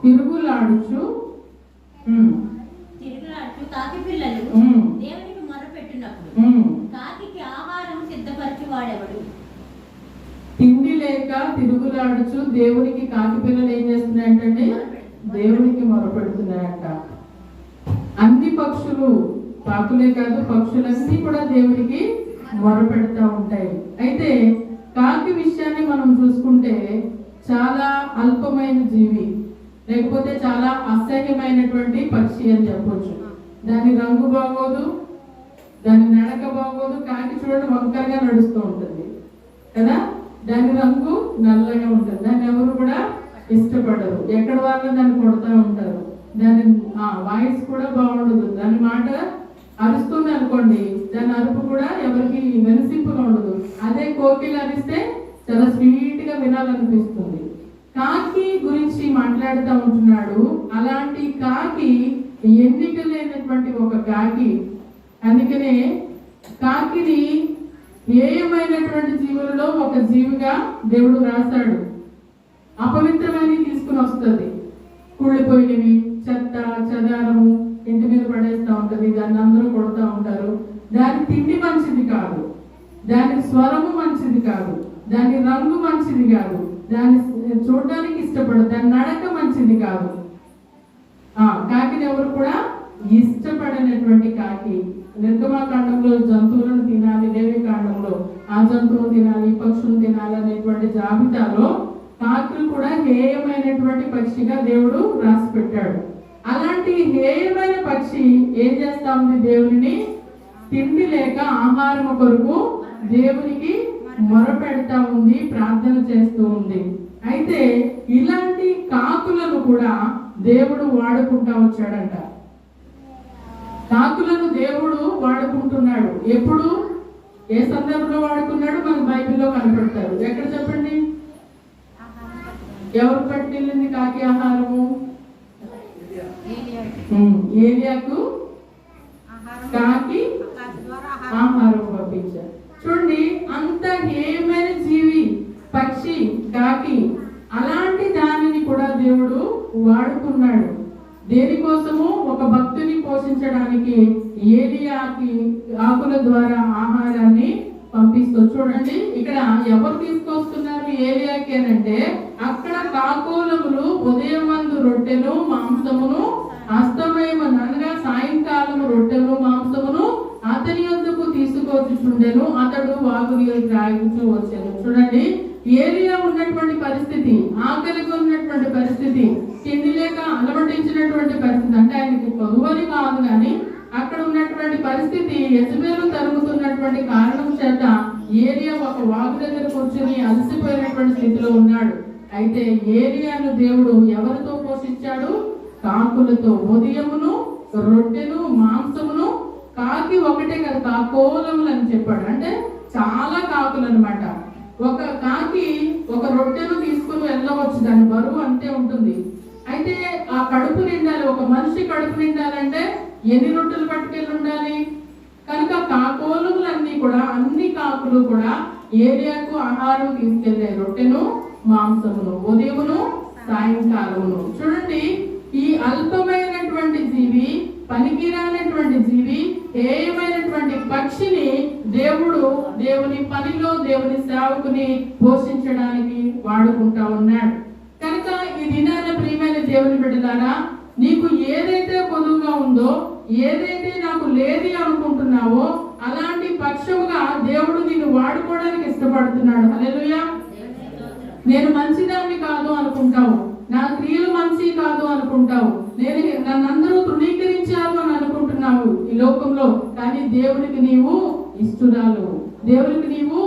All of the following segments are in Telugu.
తిరుగులాడుచు కాకి పిల్లలు దేవునికి మొరపెట్టినప్పుడు కాకికి ఆహారం సిద్ధపరిచి వాడెవడు? తిండి లేక తిరుగులాడుచు దేవునికి కాకి పిల్లలు ఏం చేస్తున్నాయంటే దేవునికి మొరపెడుతున్నాయంట. అన్ని పక్షులు, కాకులే కాదు పక్షులన్నీ కూడా దేవునికి మొరపెడతా ఉంటాయి. అయితే కాకి విషయాన్ని మనం చూసుకుంటే చాలా అల్పమైన జీవి, లేకపోతే చాలా అసహ్యమైనటువంటి పక్షి అని చెప్పొచ్చు. దాని రంగు బాగోదు, దాని నడక బాగోదు. కాకి చూడండి వంకరగా నడుస్తూ ఉంటుంది కదా, దాని రంగు నల్లగా ఉంటుంది. దాన్ని ఎవరు కూడా ఇష్టపడరు, ఎక్కడ వాళ్ళు దాన్ని కొడతా ఉంటారు. దాని వాయిస్ కూడా బాగుండదు, దాని మాట అరుస్తుంది అనుకోండి, దాని అరుపు కూడా ఎవరికి వినసింపుగా ఉండదు. అదే కోకిల అరిస్తే చాలా స్వీట్ గా వినాలనిపిస్తుంది. కాకి గురించి మాట్లాడుతూ ఉంటున్నాడు. అలాంటి కాకి ఎన్నిక లేనటువంటి ఒక కాకి. అందుకనే కాకిని హేయమైనటువంటి జీవులలో ఒక జీవిగా దేవుడు రాశాడు. అపవిత్రమని తీసుకుని వస్తుంది, కుళ్ళిపోయినవి, చెత్త చెదారము ఇంటి మీద పడేస్తూ ఉంటది, దాన్ని అందరూ కొడుతూ ఉంటారు. దాని తిండి మంచిది కాదు, దాని స్వరము మంచిది కాదు, దాని రంగు మంచిది కాదు, దాన్ని చూడడానికి ఇష్టపడదు, దాని నడక మంచిది కాదు. కాకిని ఎవరు కూడా ఇష్టపడనటువంటి కాకి. నిర్గమాకాండంలో జంతువులను తినాలి, లేవి కాండంలో ఆ జంతువులు తినాలి, పక్షులు తినాలి అనేటువంటి జాబితాలో కాకులు కూడా హేయమైనటువంటి పక్షిగా దేవుడు రాసి పెట్టాడు. అలాంటి హేయమైన పక్షి ఏం చేస్తా ఉంది? దేవుని తిండి లేక ఆహారం కొరకు దేవునికి మొరపెడతా ఉంది, ప్రార్థన చేస్తూ ఉంది. అయితే ఇలాంటి కాకులను కూడా దేవుడు వాడుకుంటా వచ్చాడంట. కాకులను దేవుడు వాడుకుంటున్నాడు. ఎప్పుడు, ఏ సందర్భంలో వాడుకున్నాడు? మన బైబిల్లో కనపడతారు. ఎక్కడ చెప్పండి? ఎవరు పట్టుకెళ్ళింది కాకి ఆహారము? ఏలియాకు కాకి ఆహారం పంపించారు. చూడండి, అంత హేయమైన జీవి పక్షి కాకి, అలాంటి దానిని కూడా దేవుడు వాడుకున్నాడు. దేనికోసము? ఒక భక్తుని పోషించడానికి ఏలియాకి ఆకుల ద్వారా ఆహారాన్ని పంపిస్తూ. చూడండి, ఇక్కడ ఎవరు తీసుకొస్తున్నారు ఏలియాకి అంటే, అక్కడ కాకోలములు ఉదయమందు రొట్టెలు మాంసమును, అస్తమయము అనగా సాయంకాలము రొట్టెలు మాంసమును అతని యొద్దకు తీసుకొచ్చుచుండెను, అతడు వాగులు త్రాగుచూ వచ్చాను. చూడండి, ఏలియా ఉన్నటువంటి పరిస్థితి, ఆకలిగా ఉన్నటువంటి పరిస్థితి, తిండి లేక అలవటించినటువంటి పరిస్థితి. అంటే ఆయనకి పొదువని కాదు, కానీ అక్కడ ఉన్నటువంటి పరిస్థితి యజమేలు తరుగుతున్నటువంటి కారణం చేత ఏలియా ఒక వాగు దగ్గర కూర్చొని అలసిపోయినటువంటి స్థితిలో ఉన్నాడు. అయితే ఏలియాను దేవుడు ఎవరితో పోషించాడు? కాకులతో. ఉదయమును రొట్టెను మాంసమును. కాకి ఒకటే కదా, కాకోలములు అని చెప్పాడు. అంటే చాలా కాకులు అనమాట. ఒక కాకి ఒక రొట్టెను తీసుకుని వెళ్ళవచ్చు, దాని బరువు అంతే ఉంటుంది. అయితే ఆ కడుపు నిండాలి, ఒక మనిషి కడుపు నిండాలంటే ఎన్ని రొట్టెలు పట్టుకెళ్ళి ఉండాలి? కనుక కాకోలములన్నీ కూడా, అన్ని కాకులు కూడా ఏలియాకు ఆహారం తీసుకెళ్లే రొట్టెను మాంసమును, ఉదయమును సాయంకాలమును. చూడండి, ఈ అల్పమైనటువంటి జీవి, పనికిరానటువంటి జీవి, హేయమైనటువంటి పక్షిని దేవుడు దేవుని పనిలో, దేవుని సేవకుని పోషించడానికి వాడుకుంటా ఉన్నాడు. కనుక ఈ దినాన ప్రియమైన దేవుని బిడ్డలారా, నీకు ఏదైతే పొదువుగా ఉందో, ఏదైతే నాకు లేది అనుకుంటున్నావో, అలాంటి పక్షముగా దేవుడు నిన్ను వాడుకోవడానికి ఇష్టపడుతున్నాడు. హల్లెలూయా. నేను మంచిదాన్ని కాదు అనుకుంటావు, నా క్రియలు మంచి కాదు అనుకుంటావు, నన్ను అందరూ తృణీకరించారు అని అనుకుంటున్నావు ఈ లోకంలో. కానీ దేవునికి నీవు ఇష్టురాలు, దేవునికి నీవు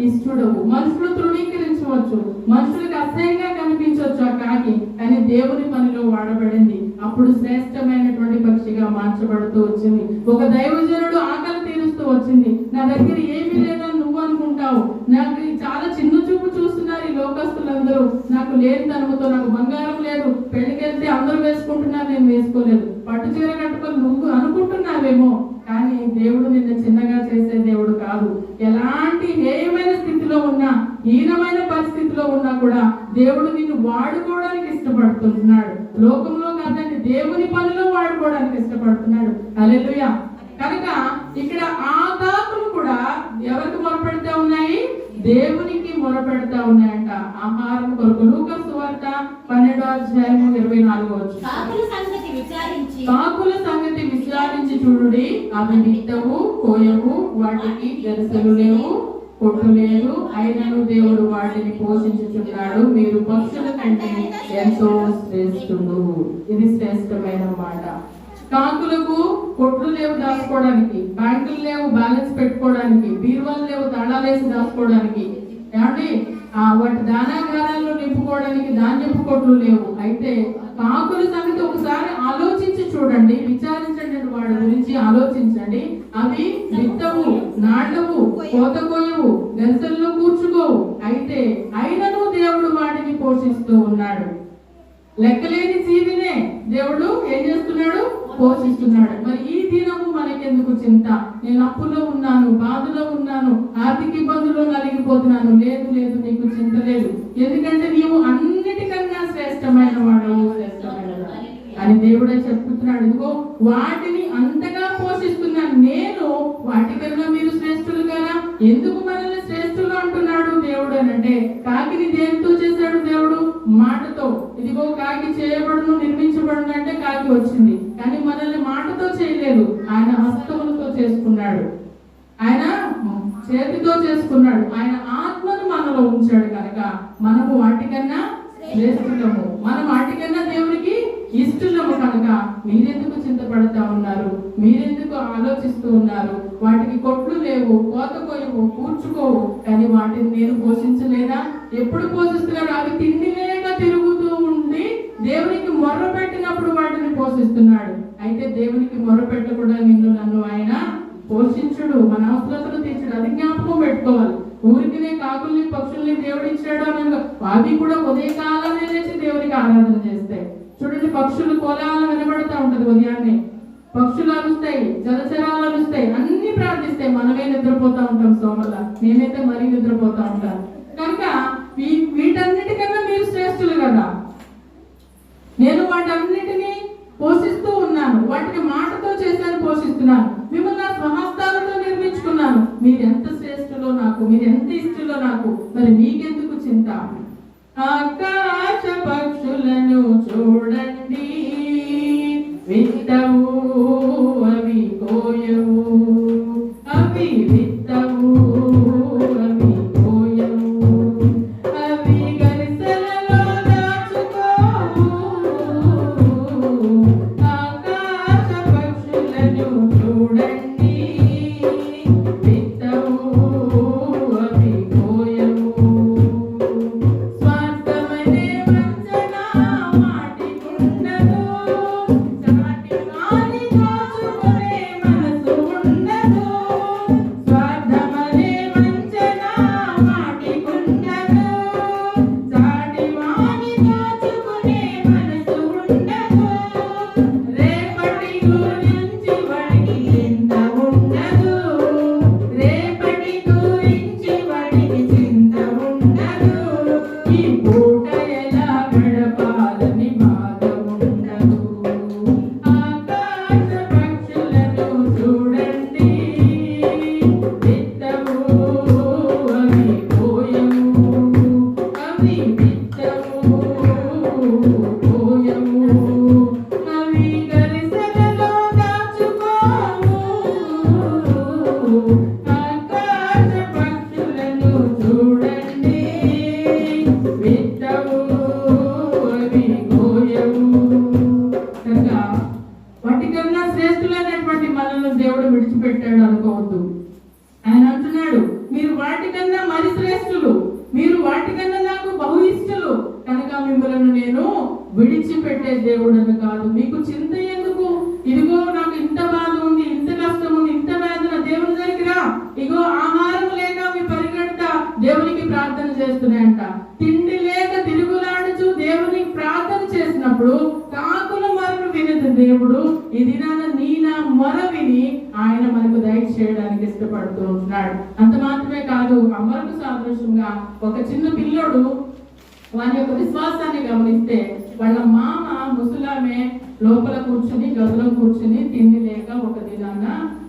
ఇష్టుడవు. మనుషులు తృణీకరించవచ్చు, మనుషులకు అసహ్యంగా కనిపించవచ్చు ఆ కాకి, కానీ దేవుని పనిలో వాడబడింది. అప్పుడు శ్రేష్టమైనటువంటి పక్షిగా మార్చబడుతూ వచ్చింది. ఒక దైవజనుడు ఆకలి తీరుస్తూ వచ్చింది. నా దగ్గర ఏమీ లేదని నువ్వు అనుకుంటావు, నాకు చాలా చిన్న చూపు చూస్తున్నారు ఈ లోకస్తులందరూ, నాకు లేని తనముతో, నాకు బంగారం లేదు, పెళ్లికెళ్తే అందరూ వేసుకుంటున్నారు, నేను వేసుకోలేదు, పట్టు చీర కట్టుకొని నువ్వు అనుకుంటున్నావేమో. కానీ దేవుడు నిన్ను చిన్నగా చేసే దేవుడు కాదు. ఎలాంటి హేయమైన స్థితిలో ఉన్నా, హీనమైన పరిస్థితిలో ఉన్నా కూడా దేవుడు నిన్ను వాడుకోవడానికి ఇష్టపడుతున్నాడు. లోకంలో కాదండి, దేవుని పనిలో వాడుకోవడానికి ఇష్టపడుతున్నాడు. హల్లెలూయా. కనుక ఇక్కడ ఆ కాకులు కూడా ఎవరికి మొరపెడతా ఉన్నాయి? దేవునికి మొరపెడతా ఉన్నాయంట ఆహారం కొరకు. లూకా సువార్త 12:24. కాకుల సంగతి విచారించి చూడుడి, అవి విత్తవు, కోయవు, వాటికి గరిసెలు లేవు, కొట్టు లేదు, అయినను దేవుడు వాటిని పోషించుచున్నాడు. మీరు పక్షుల కంటే ఎంతో శ్రేష్ఠుడు. ఇది శ్రేష్టమైన మాట. కాకులకు కొట్లు లేవు దాచుకోవడానికి, బ్యాంకులు లేవు బ్యాలెన్స్ పెట్టుకోవడానికి, బీరువాలు లేవు తాళాలేసి దాచుకోవడానికి, ఏమండి వాటి దానాగారాల్లో నింపుకోవడానికి ధాన్యపు కొట్లు లేవు. అయితే కాకుల సంగతి ఒకసారి ఆలోచించి చూడండి, విచారించండి, వాడి గురించి ఆలోచించండి. అవి విత్తవు, నాటవు, కోత కోయవు, గరిసెల్లో కూర్చుకోవు, అయితే అయినను దేవుడు వాటిని పోషిస్తూ ఉన్నాడు. లెక్కలేని జీవినే దేవుడు ఏం చేస్తున్నాడు? పోషిస్తున్నాడు. మరి ఈ దినము మనకెందుకు చింత? నేను అప్పులో ఉన్నాను, బాధలో ఉన్నాను, ఆర్థిక ఇబ్బందుల్లో నలిగిపోతున్నాను. లేదు లేదు, నీకు చింత లేదు. ఎందుకంటే నీవు అన్నిటికన్నా శ్రేష్టమైన వాడు, శ్రేష్టమైన అని దేవుడే చెప్తున్నాడు. ఇదిగో వాటిని అంతగా పోషిస్తున్నాను నేను, వాటికన్నా మీరు శ్రేష్ఠులు కదా. ఎందుకు మనల్ని శ్రేష్ఠులు అంటున్నాడు దేవుడు అంటే, కాకిని దేనితో చేశాడు దేవుడు? మాటతో. ఇదిగో కాకి చేయబడును, నిర్మించబడును అంటే కాకి వచ్చింది, కానీ మనల్ని మాటతో చేయలేదు. ఆయన హస్తములతో చేసుకున్నాడు, ఆయన చేతితో చేసుకున్నాడు, ఆయన ఆత్మను మనలో ఉంచాడు. కనుక మనము వాటికన్నా శ్రేష్ఠులము, మనం వాటికన్నా దేవునికి ఇష్టము. కనుక మీరెందుకు చింతపడతా ఉన్నారు? మీరెందుకు ఆలోచిస్తూ ఉన్నారు? వాటికి కొట్లు లేవు, కోత కోయవు, కూర్చుకోవు, కానీ వాటిని నేను పోషించలేదా? ఎప్పుడు పోషిస్తున్నాడు? అవి తిండి లేక తిరుగుతూ ఉండి దేవునికి మొర్ర పెట్టినప్పుడు వాటిని పోషిస్తున్నాడు. అయితే దేవునికి మొర్ర పెట్టకుండా నిన్ను నన్ను ఆయన పోషించుడు, మన అవసరతలు తీర్చడు. అది జ్ఞాపకం పెట్టుకోవాలి. ఊరికినే కాకుల్ని పక్షుల్ని దేవుడు ఇచ్చాడు అనగా అవి కూడా ఉదయకాలమే లేచి దేవునికి ఆరాధన చేస్తాయి. చూడండి, పక్షులు కోలాహలం వినబడతా ఉంటది ఉదయాన్నే, పక్షులు అరుస్తాయి, జలచరాలు అరుస్తాయి, అన్ని ప్రార్థిస్తాయి. మనమే నిద్రపోతా ఉంటాం సోమల్ల, నేనైతే మరీ నిద్రపోతా ఉంటాను. కనుక వీటన్నిటికన్నా మీరు శ్రేష్ఠులు కదా. నేను వాటన్నిటినీ పోషిస్తూ ఉన్నాను, వాటిని మాటతో చేశాను, పోషిస్తున్నాను. మిమ్మల్ని నా స్వహస్తాలతో నిర్మించుకున్నాను. మీరెంత శ్రేష్ఠులో నాకు, మీరెంత ఇష్టలో నాకు, మరి మీకెందుకు చింత? ఆకాశ పక్షులను చూడండి, విత్తవు, అవి కోయవు, అవి విత్తవు, అవి కోయవు, అవి గరిసెలలో దాచుకోవు. ఆకాశ పక్షులను చూడండి, విత్తవు, అవి కోయవు. స్వార్థమనే వంచన వాటికుండదు, చాటి వాని దోచుకునే మనసు ఉండదు. స్వార్థమనే వంచన వాటికుండదు, చాటి వాని దోచుకునే మనసు ఉండదు. రేపటి గురించి వాడికి చింత ఉండదు, రేపటి గురించి వాడికి చింత ఉండదు. ఈ పూట ఎలా గడపాలని బాధ ఉండదు. ఆకాశ పక్షులను చూడండి, విత్తవు, అవి కోయవు, అవి విత్తవు, కోయవు, అవి గరిసెలలో దాచుకోవు. ఆకాశ పక్షులను చూడండి, విత్తవు, అవి కోయవు. కనుక వాటికన్నా శ్రేష్ఠులైనటువంటి మనల్ని దేవుడు విడిచిపెట్టాడు అనుకోవద్దు. ఆయన అంటున్నాడు, మీరు వాటికన్నా మరి శ్రేష్ఠులు, మీరు వాటికన్నా నాకు బహు ఇష్టలు, కనుక మిమ్మల్ని నేను విడిచిపెట్టే దేవుడని కాదు. మీకు చింత ఎందుకు? ఇదిగో నాకు ఇంత బాధ ఉంది, ఇంత కష్టం ఉంది, ఇంత వేదన, దేవుని దగ్గర ఇగో ఆహారం లేక మీ పరిగెడతా దేవునికి ప్రార్థన చేస్తున్నాయంట. తిండి లేక తిరుగులాడుచు దేవునికి ప్రార్థన చేసినప్పుడు కాకుల మొరను వినదు దేవుడు. ఈ దినాన నీ నా మొర విని ఆయన మనకు దయచేయడానికి ఇష్టపడుతూ ఉంటున్నాడు. అంత మాత్రమే కాదు, అమరకు సాదృశ్యంగా ఒక చిన్న పిల్లోడు వాని యొక్క విశ్వాసాన్ని గమనిస్తే వాళ్ళ మామ ముసలామె లోపల కూర్చుని గదిలో కూర్చుని తిండి లేక ఒక దినాన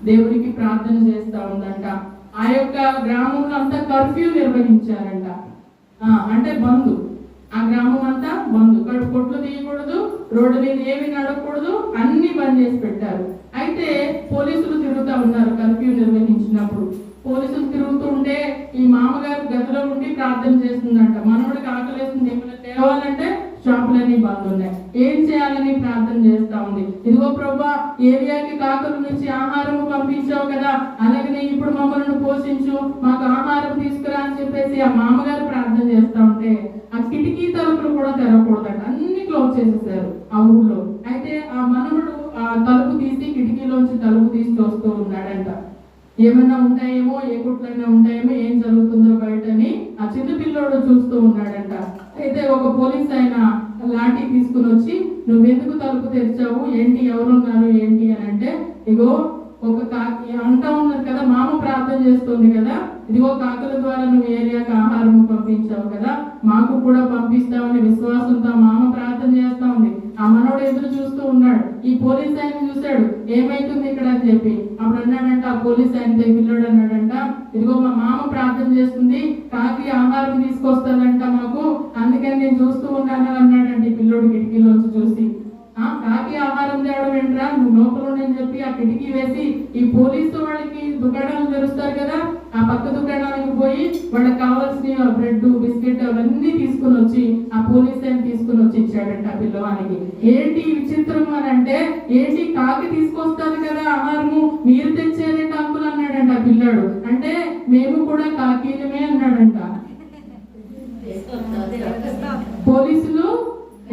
దేవుడికి ప్రార్థన చేస్తా ఉందంట. ఆ యొక్క గ్రామంలో అంతా కర్ఫ్యూ నిర్వహించారంట. అంటే బంధు, ఆ గ్రామం అంతా బంధు, కొట్లు తీయకూడదు, రోడ్డు మీద ఏమి నడకూడదు, అన్ని బంద్ చేసి పెట్టారు. అయితే పోలీసులు తిరుగుతా ఉన్నారు కర్ఫ్యూ నిర్వహించినప్పుడు. పోలీసులు తిరుగుతూ ఉంటే ఈ మామగారు గదిలో ఉండి ప్రార్థన చేస్తుందంట. మనవడికి ఆకలేస్తుంది, ఏమైనా తేవాలంటే షాపులన్నీ బంద్ ఉన్నాయి, ఏం చేయాలని ప్రార్థన చేస్తా ఉంది. ఇదిగో ప్రభా, ఏరియాకి కాకుల నుంచి ఆహారము పంపించావు కదా, అలాగనే ఇప్పుడు మమ్మల్ని పోషించు, మాకు ఆహారం తీసుకురా అని చెప్పేసి ఆ మామగారు ప్రార్థన చేస్తా ఉంటే ఆ కిటికీ తలుపులు కూడా తెరవకూడదట, అన్ని క్లోజ్ చేసేసారు ఆ ఊర్లో. అయితే ఆ మనవడు ఆ తలుపు తీసి కిటికీలోంచి తలుపు తీసి వస్తూ ఉన్నాడంట. ఏమైనా ఉంటాయేమో, ఏ కుట్లైనా ఉంటాయేమో, ఏం జరుగుతుందో బయటని ఆ చిన్న పిల్లోడు చూస్తూ ఉన్నాడంట. అయితే ఒక పోలీస్ ఆయన లాఠీ తీసుకుని వచ్చి, నువ్వెందుకు తలుపు తెరిచావు, ఏంటి, ఎవరున్నారు ఏంటి అని అంటే, ఇగో ఒక కాకి అంటా ఉన్నారు కదా, మామ ప్రార్థన చేస్తుంది కదా, ఇదిగో కాకుల ద్వారా నువ్వు ఏరియాకి ఆహారం పంపించావు కదా, మాకు కూడా పంపిస్తావని విశ్వాసంతో మామ ప్రార్థన చేస్తా ఉంది. ఆ మనోడు ఎదురు చూస్తూ ఉన్నాడు. ఈ పోలీస్ ఆయన చూశాడు, ఏమైతుంది ఇక్కడ అని చెప్పి. అప్పుడు అన్నాడంట ఆ పోలీస్ ఆయనతో, పిల్లోడు అన్నాడంట, ఇదిగో మా మామ ప్రార్థన చేస్తుంది, కాకి ఆహారం తీసుకొస్తాడంట మాకు, అందుకని నేను చూస్తూ ఉన్నాను అన్నాడంట ఈ పిల్లోడు కిటికీలోంచి చూసి. కాకి ఆహారం తేవడం ఏంట్రా, నువ్వు లోపల ఉండని చెప్పి ఆ కిటికీ వేసి ఈ పోలీసు వాళ్ళకి దుకాణాలు తెరుస్తారు కదా, ఆ పక్క దుకాణానికి పోయి వాళ్ళకి కావాల్సిన బ్రెడ్ బిస్కెట్ అవన్నీ తీసుకుని వచ్చి ఆ పోలీస్ ఆయన తీసుకుని వచ్చి ఇచ్చాడంట ఆ పిల్లవానికి. ఏంటి విచిత్రం అని అంటే, ఏంటి కాకి తీసుకొస్తాను కదా ఆహారము, మీరు తెచ్చారేంటి అంకుల్ అన్నాడంట ఆ పిల్లాడు. అంటే మేము కూడా కాకీలమే అన్నాడంట. పోలీసులు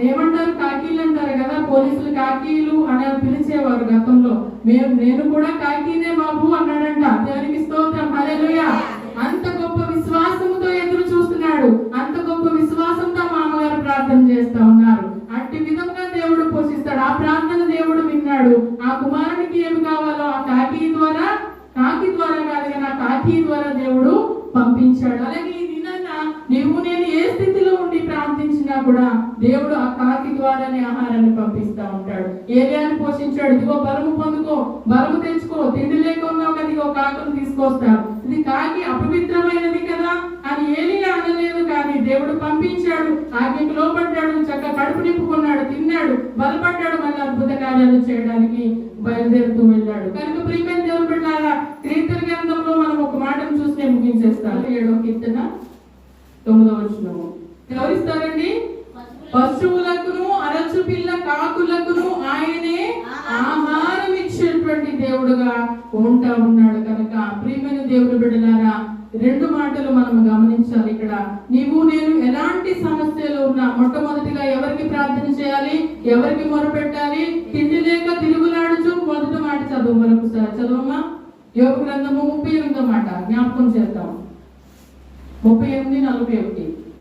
ఏమంటారు, కాకీలు అంటారు కదా, పోలీసులు కాకీలు అని పిలిచేవారు గతంలో. నేను కూడా కాకీనే బాబు అన్నాడంట. దేవునికి స్తోత్రం, హల్లెలూయా. అంత గొప్ప విశ్వాసంతో ఎదురు చూస్తున్నాడు, అంత గొప్ప విశ్వాసంతో మామగారు ప్రార్థన చేస్తా ఉన్నారు. అట్టి విధంగా దేవుడు పోషిస్తాడు. ఆ ప్రార్థన దేవుడు విన్నాడు. ఆ కుమారునికి ఏమి కావాలో ఆ కాకి ద్వారా కాదు కానీ ఆ కాకి ద్వారా దేవుడు పంపించాడు. అలాగే ఈ దినాన నీవు నేను ఏ స్థితిలో ఉండి ప్రార్థించినా కూడా దేవుడు ఆ కాకి ద్వారానే ఆహారాన్ని పంపిస్తా ఉంటాడు. ఏలియాని పోషించాడు. ఇదిగో బలము పొందుకో, బలము తెచ్చుకో, తిండి లేకున్నావు కదా, ఇదిగో కాకును తీసుకొస్తాడు. ఇది కాకి అపవిత్రమైనది కదా అని ఏలియా అనలేదు, కానీ దేవుడు పంపించాడు. ఆజ్ఞకు లోపడ్డాడు, చక్కగా కడుపు నింపుకున్నాడు, తిన్నాడు, బలపడ్డాడు, మళ్ళీ అద్భుత కార్యాలు చేయడానికి బయలుదేరుతూ వెళ్ళాడు. కనుక ప్రియమైన దేవుని బిడ్డలారా, కీర్తన గ్రంథంలో మనం ఒక మాటను చూసి ముగించేస్తాను. 7వ కీర్తన 9వ వచనము. ఎవరిస్తారండి? పశువులకును అరచు పిల్ల కాకులకును ఆయనే ఆహారం ఇచ్చేటువంటి దేవుడుగా ఉంటా ఉన్నాడు. కనుక ప్రియమైన దేవుని బిడ్డలారా, 2 మాటలు మనం గమనించాలి ఇక్కడ. నీవు నేను ఎలాంటి సమస్యలు ఉన్నా మొట్టమొదటిగా ఎవరికి ప్రార్థన చేయాలి, ఎవరికి మొరపెట్టాలి? తిండి లేక తిరుగులాడుచు. మొదటి మాట చదువు, మరొకసారి చదువమ్మా. యోబు గ్రంథము 38వ మాట జ్ఞాపకం చేద్దాం. 38:41.